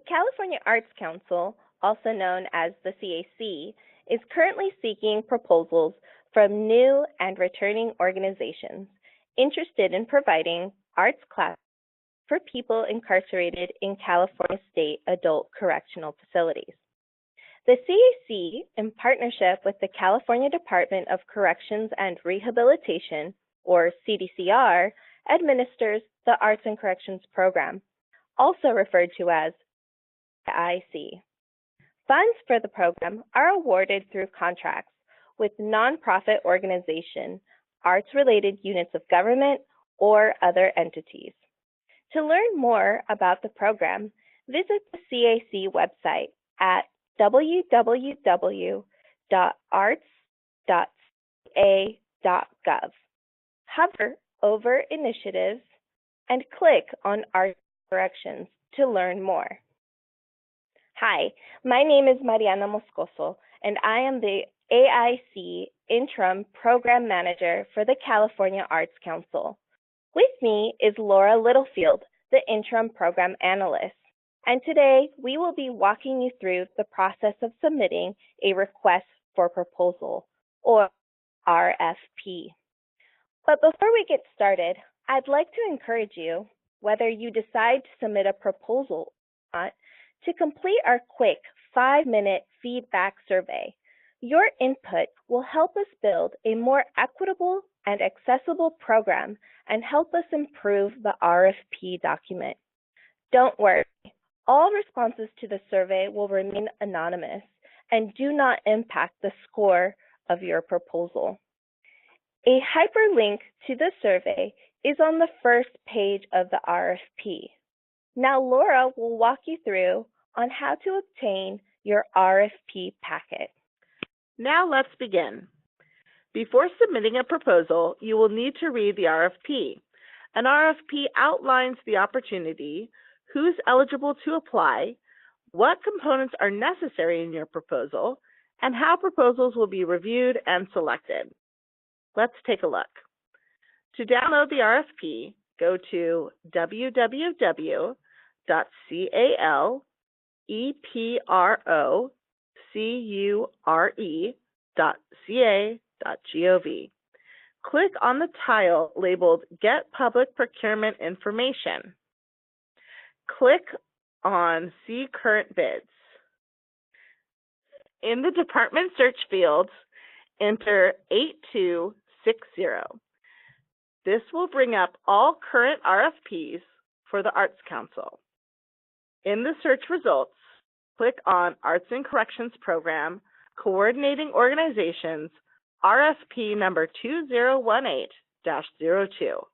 California Arts Council, also known as the CAC, is currently seeking proposals from new and returning organizations interested in providing arts classes for people incarcerated in California state adult correctional facilities. The CAC, in partnership with the California Department of Corrections and Rehabilitation, or CDCR, administers the Arts and Corrections Program, also referred to as IC. Funds for the program are awarded through contracts with nonprofit organizations, arts-related units of government, or other entities. To learn more about the program, visit the CAC website at www.arts.ca.gov. Hover over Initiatives and click on Arts Corrections to learn more. Hi, my name is Mariana Moscoso, and I am the AIC Interim Program Manager for the California Arts Council. With me is Laura Littlefield, the Interim Program Analyst, and today we will be walking you through the process of submitting a Request for Proposal, or RFP. But before we get started, I'd like to encourage you, whether you decide to submit a proposal or not, to complete our quick 5-minute feedback survey. Your input will help us build a more equitable and accessible program and help us improve the RFP document. Don't worry, all responses to the survey will remain anonymous and do not impact the score of your proposal. A hyperlink to the survey is on the first page of the RFP. Now Laura will walk you through on how to obtain your RFP packet. Now let's begin. Before submitting a proposal, you will need to read the RFP. An RFP outlines the opportunity, who's eligible to apply, what components are necessary in your proposal, and how proposals will be reviewed and selected. Let's take a look. To download the RFP, go to www.caleprocure.ca.gov. Click on the tile labeled Get Public Procurement Information. Click on See Current Bids. In the department search fields, enter 8260. This will bring up all current RFPs for the Arts Council. In the search results, click on Arts and Corrections Program, Coordinating Organizations, RFP number 2018-02.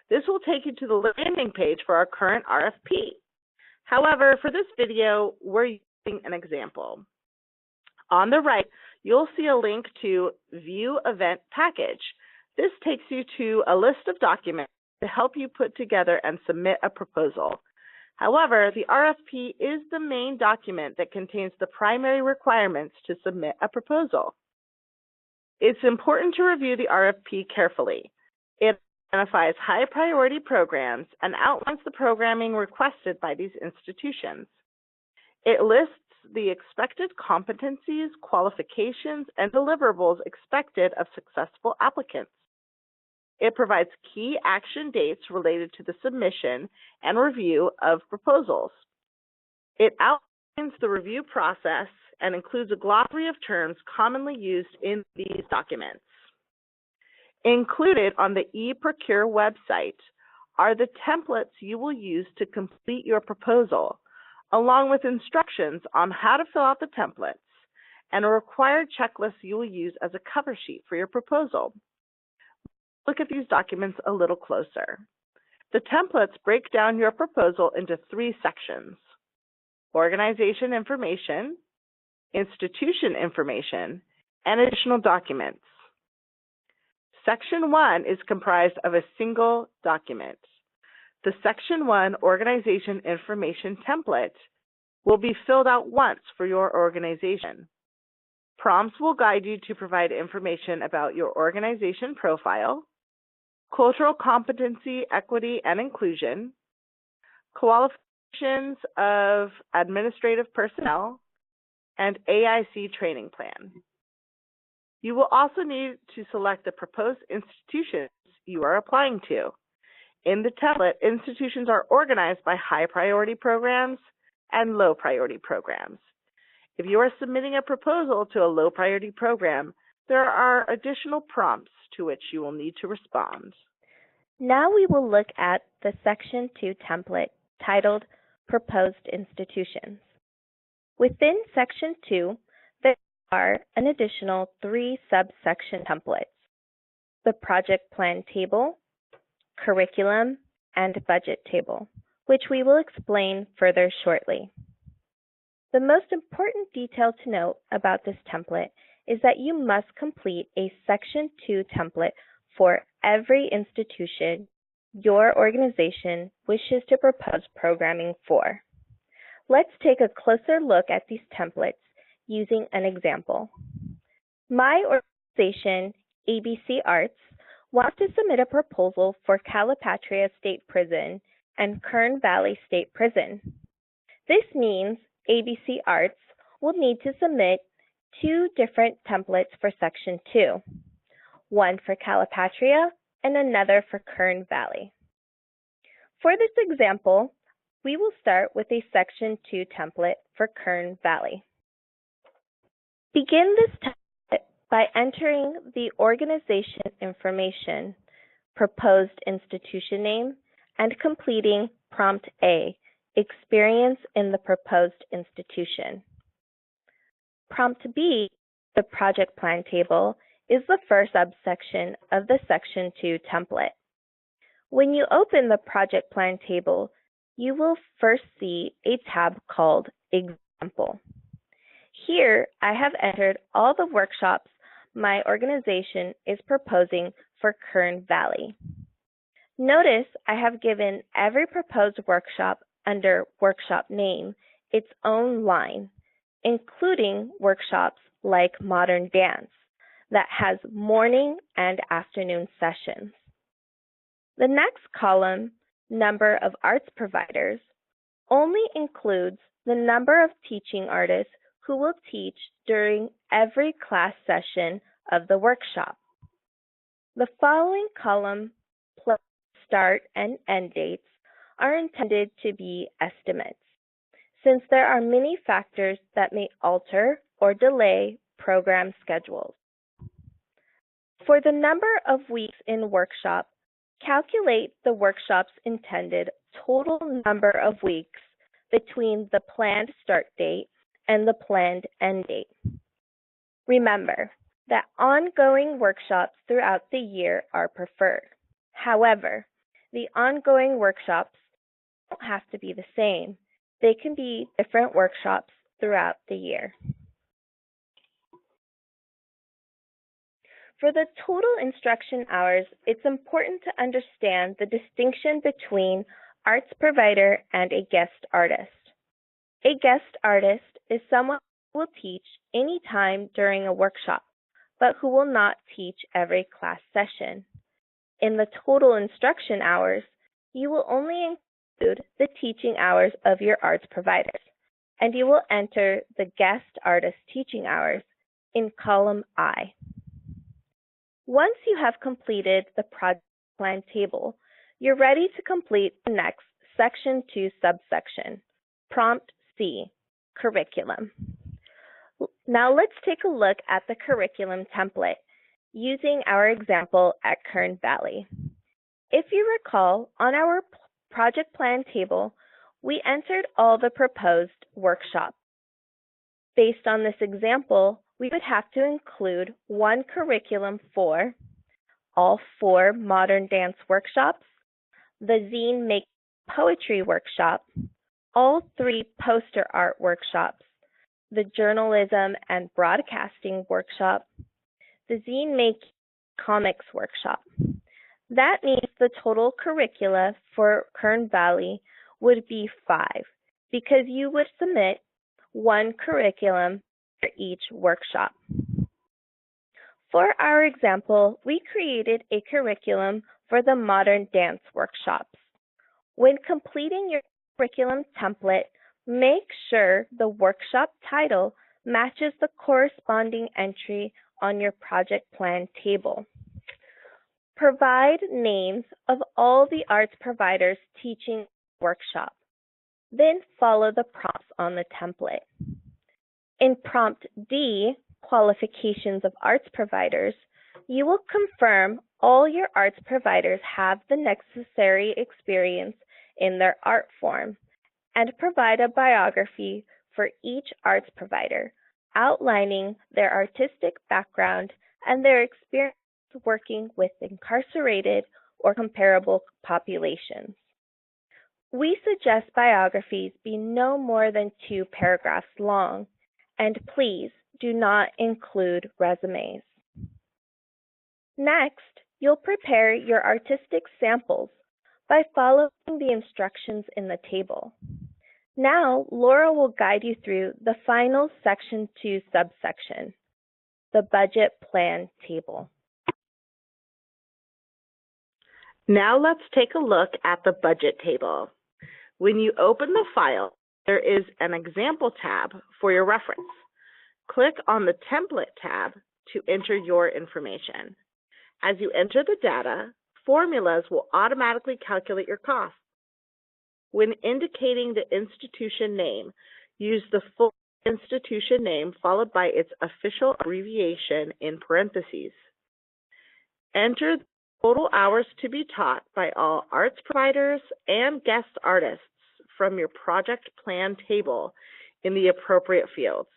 This will take you to the landing page for our current RFP. However, for this video, we're using an example. On the right, you'll see a link to View Event Package. This takes you to a list of documents to help you put together and submit a proposal. However, the RFP is the main document that contains the primary requirements to submit a proposal. It's important to review the RFP carefully. It identifies high-priority programs and outlines the programming requested by these institutions. It lists the expected competencies, qualifications, and deliverables expected of successful applicants. It provides key action dates related to the submission and review of proposals. It outlines the review process and includes a glossary of terms commonly used in these documents. Included on the eProcure website are the templates you will use to complete your proposal, along with instructions on how to fill out the templates and a required checklist you will use as a cover sheet for your proposal. Look at these documents a little closer. The templates break down your proposal into 3 sections: organization information, institution information, and additional documents. Section 1 is comprised of a single document. The Section 1 Organization Information template will be filled out once for your organization. Prompts will guide you to provide information about your organization profile, cultural competency, equity, and inclusion, qualifications of administrative personnel, and AIC training plan. You will also need to select the proposed institutions you are applying to. In the template, institutions are organized by high priority programs and low priority programs. If you are submitting a proposal to a low priority program, there are additional prompts to which you will need to respond. Now we will look at the Section 2 template titled Proposed Institutions. Within Section 2, there are an additional 3 subsection templates: the project plan table, curriculum, and budget table, which we will explain further shortly. The most important detail to note about this template is that you must complete a Section 2 template for every institution your organization wishes to propose programming for. Let's take a closer look at these templates using an example. My organization, ABC Arts, wants to submit a proposal for Calipatria State Prison and Kern Valley State Prison. This means ABC Arts will need to submit 2 different templates for Section 2, one for Calipatria and another for Kern Valley. For this example, we will start with a Section 2 template for Kern Valley. Begin this template by entering the organization information, proposed institution name, and completing Prompt A, Experience in the Proposed Institution. Prompt B, the Project Plan Table, is the first subsection of the Section 2 template. When you open the Project Plan Table, you will first see a tab called Example. Here, I have entered all the workshops my organization is proposing for Kern Valley. Notice I have given every proposed workshop under workshop name its own line, including workshops like Modern Dance that has morning and afternoon sessions. The next column, Number of Arts Providers, only includes the number of teaching artists who will teach during every class session of the workshop. The following column, plus start and end dates, are intended to be estimates, since there are many factors that may alter or delay program schedules. For the number of weeks in workshop, calculate the workshop's intended total number of weeks between the planned start date and the planned end date. Remember that ongoing workshops throughout the year are preferred. However, the ongoing workshops don't have to be the same. They can be different workshops throughout the year. For the total instruction hours, it's important to understand the distinction between arts provider and a guest artist. A guest artist is someone who will teach any time during a workshop, but who will not teach every class session. In the total instruction hours, you will only include the teaching hours of your arts providers, and you will enter the guest artist teaching hours in column I. Once you have completed the project plan table, you're ready to complete the next Section 2 subsection, Prompt C, Curriculum. Now let's take a look at the curriculum template using our example at Kern Valley. If you recall, on our project plan table, we entered all the proposed workshops. Based on this example, we would have to include one curriculum for all 4 modern dance workshops, the zine making poetry workshop, all 3 poster art workshops, the journalism and broadcasting workshop, the zine making comics workshop. That means the total curricula for Kern Valley would be 5, because you would submit one curriculum for each workshop. For our example, we created a curriculum for the modern dance workshops. When completing your curriculum template, make sure the workshop title matches the corresponding entry on your project plan table. Provide names of all the arts providers teaching the workshop. Then follow the prompts on the template. In prompt D, Qualifications of Arts Providers, you will confirm all your arts providers have the necessary experience in their art form and provide a biography for each arts provider, outlining their artistic background and their experience working with incarcerated or comparable populations. We suggest biographies be no more than 2 paragraphs long, and please do not include resumes. Next, you'll prepare your artistic samples by following the instructions in the table. Now, Laura will guide you through the final Section 2 subsection, the budget plan table. Now let's take a look at the budget table. When you open the file, there is an example tab for your reference. Click on the Template tab to enter your information. As you enter the data, formulas will automatically calculate your costs. When indicating the institution name, use the full institution name followed by its official abbreviation in parentheses. Enter the total hours to be taught by all arts providers and guest artists from your project plan table in the appropriate fields.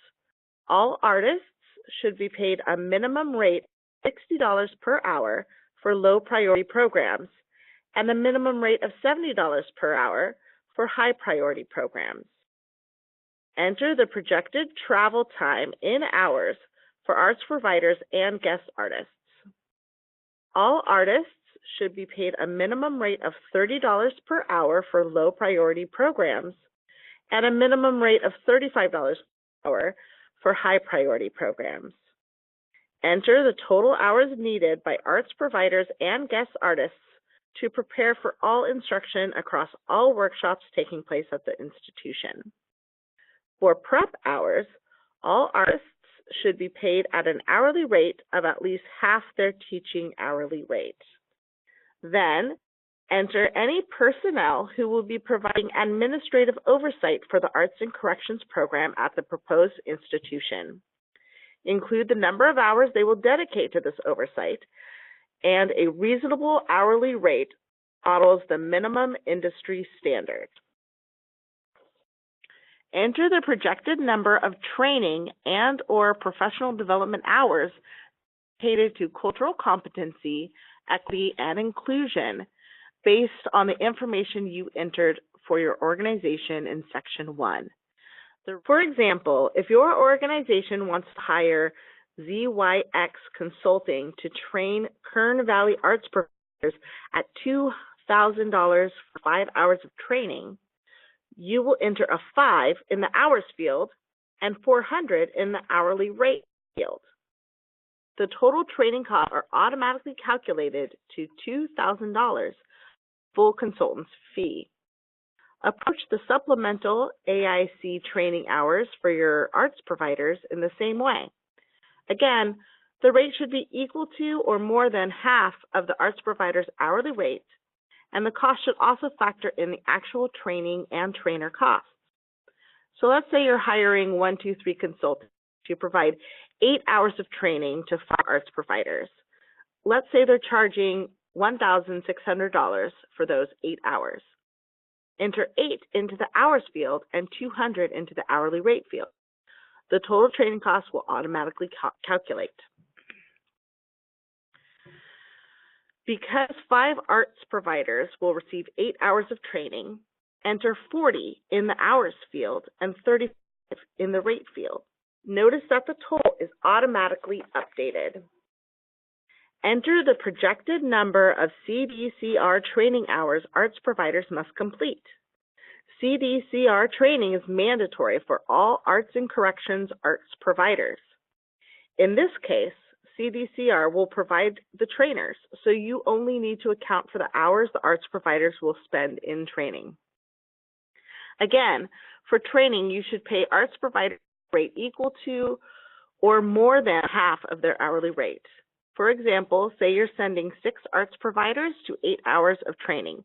All artists should be paid a minimum rate of $60 per hour for low priority programs and a minimum rate of $70 per hour for high priority programs. Enter the projected travel time in hours for arts providers and guest artists. All artists should be paid a minimum rate of $30 per hour for low priority programs and a minimum rate of $35 per hour for high priority programs. Enter the total hours needed by arts providers and guest artists to prepare for all instruction across all workshops taking place at the institution. For prep hours, all artists should be paid at an hourly rate of at least half their teaching hourly rate. Then, enter any personnel who will be providing administrative oversight for the Arts and Corrections program at the proposed institution. Include the number of hours they will dedicate to this oversight, and a reasonable hourly rate models the minimum industry standard. Enter the projected number of training and/or professional development hours dedicated to cultural competency, equity, and inclusion based on the information you entered for your organization in Section 1. For example, if your organization wants to hire ZYX Consulting to train Kern Valley arts providers at $2,000 for 5 hours of training, you will enter a 5 in the hours field and 400 in the hourly rate field. The total training costs are automatically calculated to $2,000 full consultant's fee. Approach the supplemental AIC training hours for your arts providers in the same way. Again, the rate should be equal to or more than half of the arts provider's hourly rate, and the cost should also factor in the actual training and trainer costs. So let's say you're hiring 123 consultants to provide 8 hours of training to 5 arts providers. Let's say they're charging $1,600 for those 8 hours. Enter 8 into the hours field and 200 into the hourly rate field. The total training costs will automatically calculate. Because 5 arts providers will receive 8 hours of training, enter 40 in the hours field and 35 in the rate field. Notice that the total is automatically updated. Enter the projected number of CDCR training hours arts providers must complete. CDCR training is mandatory for all arts and corrections arts providers. In this case, CDCR will provide the trainers, so you only need to account for the hours the arts providers will spend in training. Again, for training, you should pay arts providers a rate equal to or more than half of their hourly rate. For example, say you're sending 6 arts providers to 8 hours of training.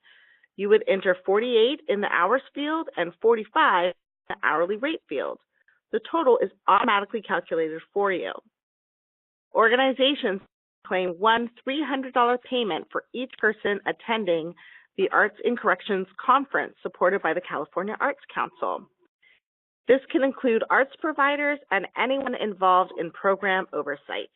You would enter 48 in the hours field and 45 in the hourly rate field. The total is automatically calculated for you. Organizations claim one $300 payment for each person attending the Arts in Corrections Conference supported by the California Arts Council. This can include arts providers and anyone involved in program oversight.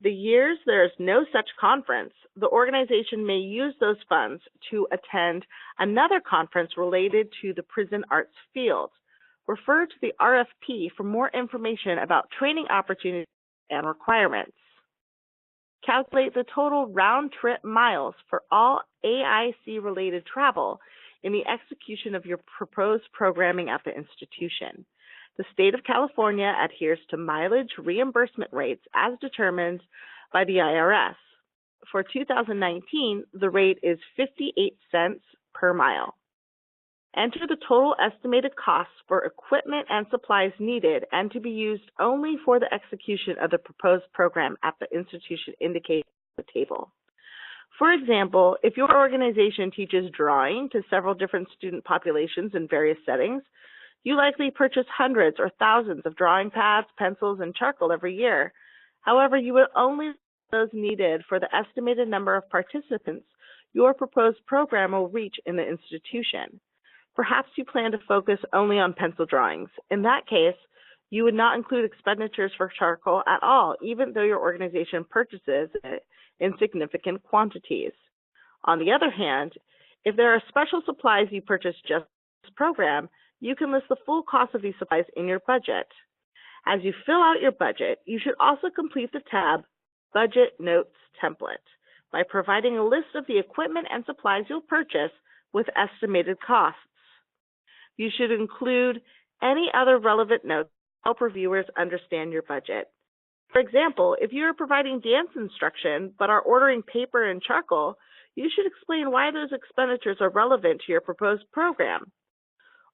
The years there is no such conference, the organization may use those funds to attend another conference related to the prison arts field. Refer to the RFP for more information about training opportunities and requirements. Calculate the total round-trip miles for all AIC-related travel in the execution of your proposed programming at the institution. The state of California adheres to mileage reimbursement rates as determined by the IRS. For 2019, the rate is 58 cents per mile. Enter the total estimated costs for equipment and supplies needed and to be used only for the execution of the proposed program at the institution indicated in the table. For example, if your organization teaches drawing to several different student populations in various settings, you likely purchase hundreds or thousands of drawing pads, pencils, and charcoal every year. However, you would only use those needed for the estimated number of participants your proposed program will reach in the institution. Perhaps you plan to focus only on pencil drawings. In that case, you would not include expenditures for charcoal at all, even though your organization purchases it in significant quantities. On the other hand, if there are special supplies you purchase just for this program, you can list the full cost of these supplies in your budget. As you fill out your budget, you should also complete the tab Budget Notes Template by providing a list of the equipment and supplies you'll purchase with estimated costs. You should include any other relevant notes to help reviewers understand your budget. For example, if you are providing dance instruction but are ordering paper and charcoal, you should explain why those expenditures are relevant to your proposed program.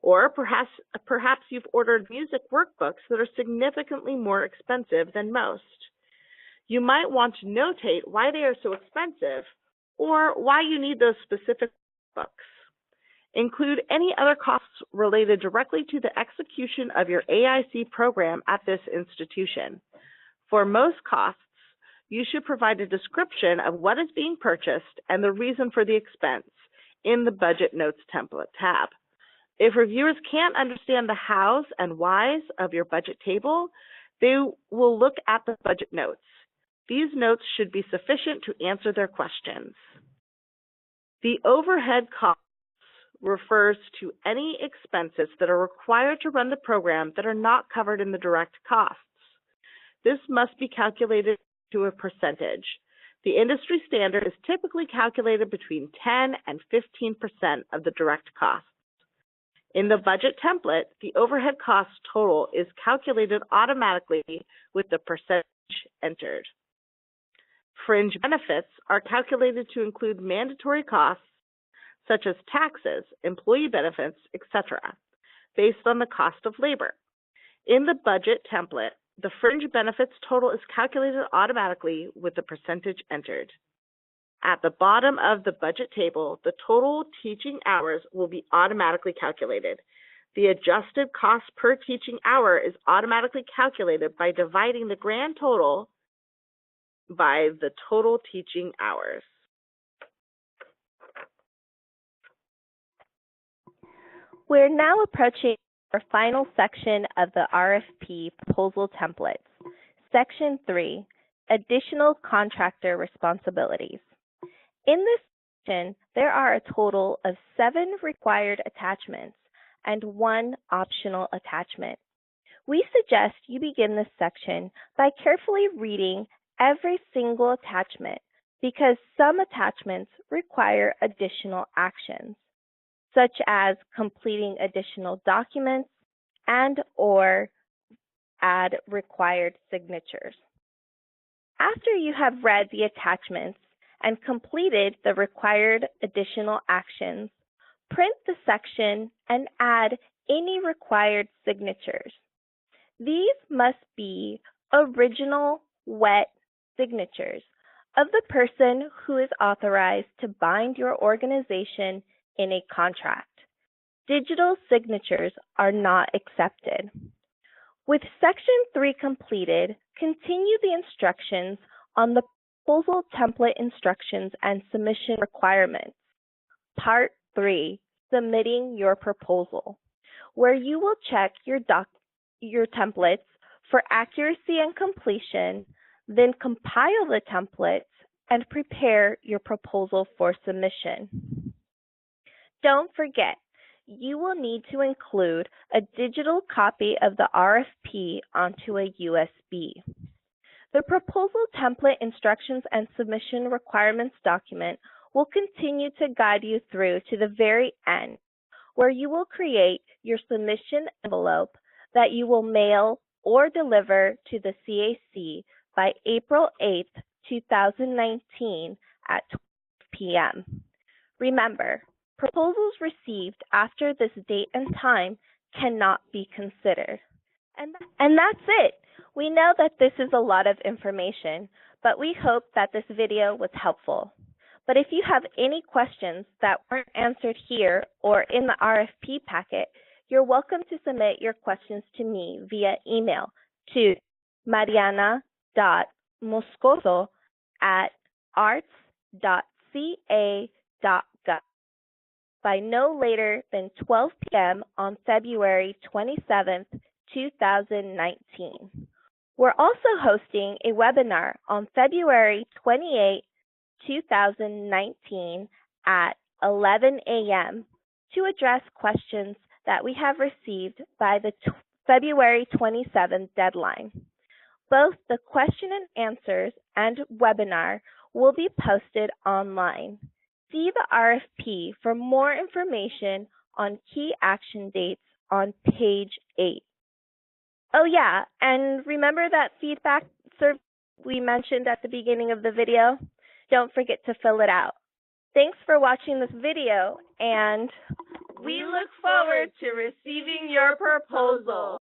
Or perhaps you've ordered music workbooks that are significantly more expensive than most. You might want to notate why they are so expensive or why you need those specific books. Include any other costs related directly to the execution of your AIC program at this institution. For most costs, you should provide a description of what is being purchased and the reason for the expense in the Budget Notes Template tab. If reviewers can't understand the hows and whys of your budget table, they will look at the budget notes. These notes should be sufficient to answer their questions. The overhead costs refers to any expenses that are required to run the program that are not covered in the direct costs. This must be calculated to a percentage. The industry standard is typically calculated between 10 and 15% of the direct costs. In the budget template, the overhead cost total is calculated automatically with the percentage entered. Fringe benefits are calculated to include mandatory costs such as taxes, employee benefits, etc., based on the cost of labor. In the budget template, the fringe benefits total is calculated automatically with the percentage entered. At the bottom of the budget table, the total teaching hours will be automatically calculated. The adjusted cost per teaching hour is automatically calculated by dividing the grand total by the total teaching hours. We're now approaching our final section of the RFP proposal templates. Section 3, Additional Contractor Responsibilities. In this section, there are a total of 7 required attachments and 1 optional attachment. We suggest you begin this section by carefully reading every single attachment because some attachments require additional actions, such as completing additional documents and/or add required signatures. After you have read the attachments and completed the required additional actions, print the section and add any required signatures. These must be original, wet signatures of the person who is authorized to bind your organization in a contract. Digital signatures are not accepted. With Section 3 completed, continue the instructions on the proposal template instructions and submission requirements. Part 3, submitting your proposal, where you will check your templates for accuracy and completion, then compile the templates and prepare your proposal for submission. Don't forget, you will need to include a digital copy of the RFP onto a USB. The proposal template instructions and submission requirements document will continue to guide you through to the very end, where you will create your submission envelope that you will mail or deliver to the CAC by April 8, 2019 at 12 p.m. Remember, proposals received after this date and time cannot be considered. And that's it. We know that this is a lot of information, but we hope that this video was helpful. But if you have any questions that weren't answered here or in the RFP packet, you're welcome to submit your questions to me via email to mariana.moscoso@arts.ca.gov by no later than 12 p.m. on February 27, 2019. We're also hosting a webinar on February 28, 2019 at 11 a.m. to address questions that we have received by the February 27th deadline. Both the question and answers and webinar will be posted online. See the RFP for more information on key action dates on page 8. Oh yeah, and remember that feedback survey we mentioned at the beginning of the video? Don't forget to fill it out. Thanks for watching this video, and we look forward to receiving your proposal.